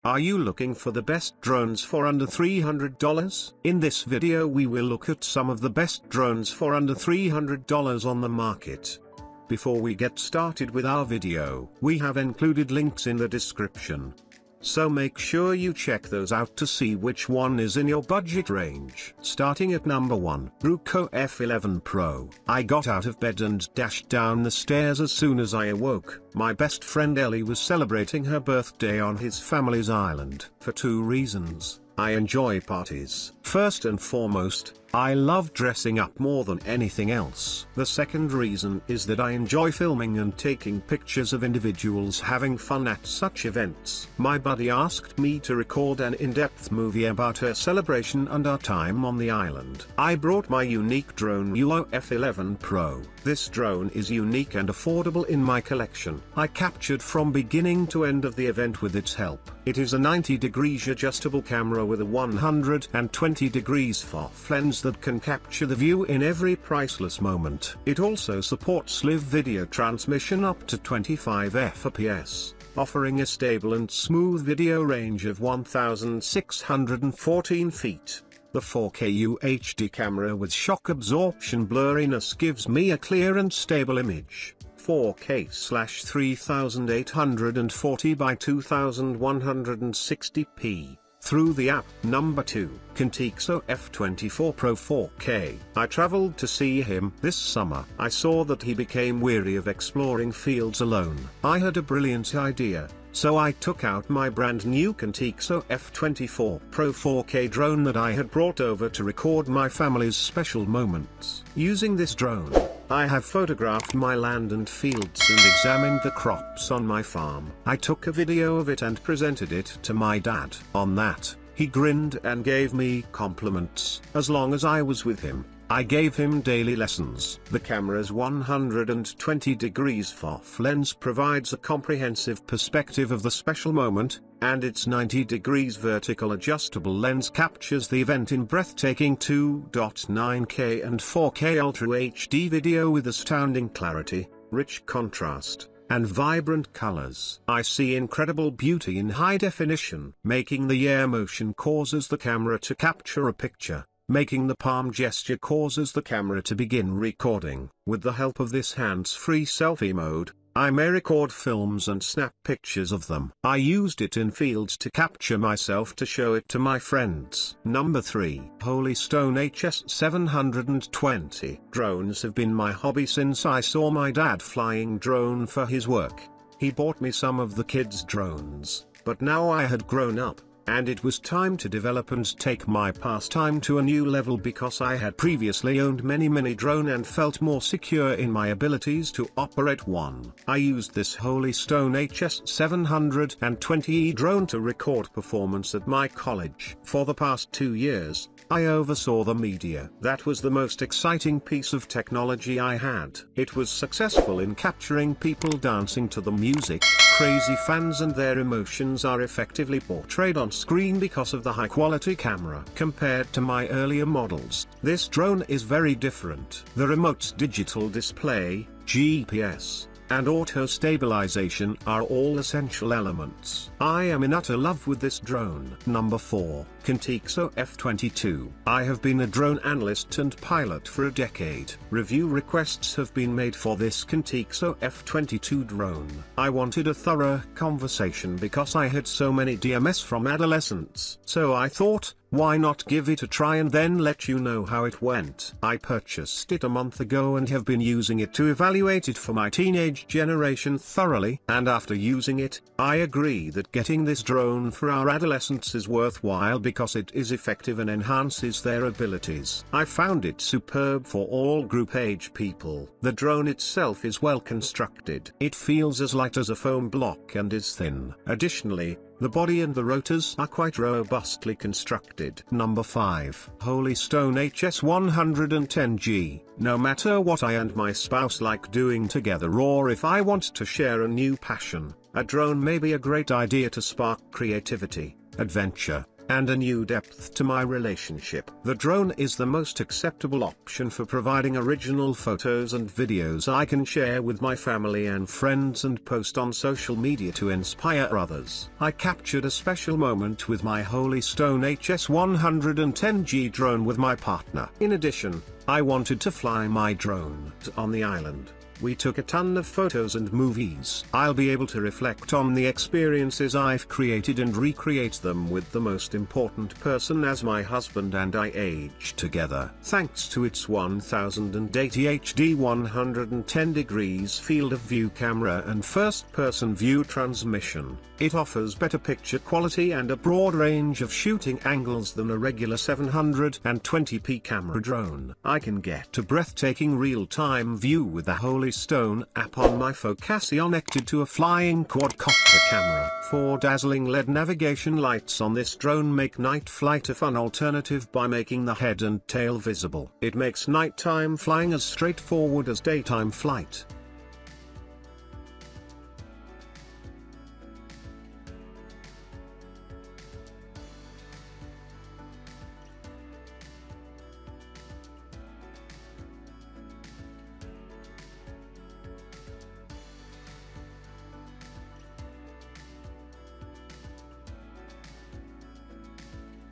Are you looking for the best drones for under $300? In this video we will look at some of the best drones for under $300 on the market. Before we get started with our video, we have included links in the description. So make sure you check those out to see which one is in your budget range. Starting at number 1, Ruko F11 Pro. I got out of bed and dashed down the stairs as soon as I awoke. My best friend Ellie was celebrating her birthday on his family's island. For 2 reasons. I enjoy parties. First and foremost, I love dressing up more than anything else. The second reason is that I enjoy filming and taking pictures of individuals having fun at such events. My buddy asked me to record an in-depth movie about her celebration and our time on the island. I brought my unique drone Ruko F11 Pro. This drone is unique and affordable in my collection. I captured from beginning to end of the event with its help. It is a 90-degree adjustable camera with a 120 degrees f lens that can capture the view in every priceless moment. It also supports live video transmission up to 25 fps, offering a stable and smooth video range of 1,614 feet. The 4K UHD camera with shock absorption blurriness gives me a clear and stable image. 4K/3840 by 2160p. Through the app. Number 2, Contixo F24 Pro 4K. I traveled to see him this summer. I saw that he became weary of exploring fields alone. I had a brilliant idea, so I took out my brand new Contixo F24 Pro 4K drone that I had brought over to record my family's special moments. Using this drone, I have photographed my land and fields and examined the crops on my farm. I took a video of it and presented it to my dad. On that, he grinned and gave me compliments. As long as I was with him, I gave him daily lessons. The camera's 120 degrees f lens provides a comprehensive perspective of the special moment, and its 90 degrees vertical adjustable lens captures the event in breathtaking 2.9K and 4K Ultra HD video with astounding clarity, rich contrast, and vibrant colors. I see incredible beauty in high definition. Making the air motion causes the camera to capture a picture. Making the palm gesture causes the camera to begin recording. With the help of this hands-free selfie mode, I may record films and snap pictures of them. I used it in fields to capture myself to show it to my friends. Number 3, Holystone HS720. Drones have been my hobby since I saw my dad flying drone for his work. He bought me some of the kids' drones, but now I had grown up, and it was time to develop and take my pastime to a new level because I had previously owned many drone and felt more secure in my abilities to operate one. I used this Holystone HS720 drone to record performance at my college. For the past 2 years, I oversaw the media. That was the most exciting piece of technology I had. It was successful in capturing people dancing to the music. Crazy fans and their emotions are effectively portrayed on screen because of the high-quality camera. Compared to my earlier models, this drone is very different. The remote's digital display, GPS, and auto stabilization are all essential elements. I am in utter love with this drone. Number 4, Contixo F-22. I have been a drone analyst and pilot for a decade. Review requests have been made for this Contixo F-22 drone. I wanted a thorough conversation because I had so many DMS from adolescents. So I thought, why not give it a try and then let you know how it went. I purchased it a month ago and have been using it to evaluate it for my teenage generation thoroughly. And after using it, I agree that getting this drone for our adolescents is worthwhile because it is effective and enhances their abilities. I found it superb for all group age people. The drone itself is well constructed. It feels as light as a foam block and is thin. Additionally, the body and the rotors are quite robustly constructed. Number 5, Holystone HS110G. No matter what I and my spouse like doing together or if I want to share a new passion, a drone may be a great idea to spark creativity, adventure, and a new depth to my relationship. The drone is the most acceptable option for providing original photos and videos I can share with my family and friends and post on social media to inspire others. I captured a special moment with my Holy Stone HS-110G drone with my partner. In addition, I wanted to fly my drone on the island. We took a ton of photos and movies. I'll be able to reflect on the experiences I've created and recreate them with the most important person as my husband and I age together. Thanks to its 1080 HD 110 degrees field of view camera and first-person view transmission, it offers better picture quality and a broad range of shooting angles than a regular 720p camera drone. I can get a breathtaking real-time view with the Holy Stone app on my phone connected to a flying quadcopter camera. 4 dazzling LED navigation lights on this drone make night flight a fun alternative by making the head and tail visible. It makes nighttime flying as straightforward as daytime flight.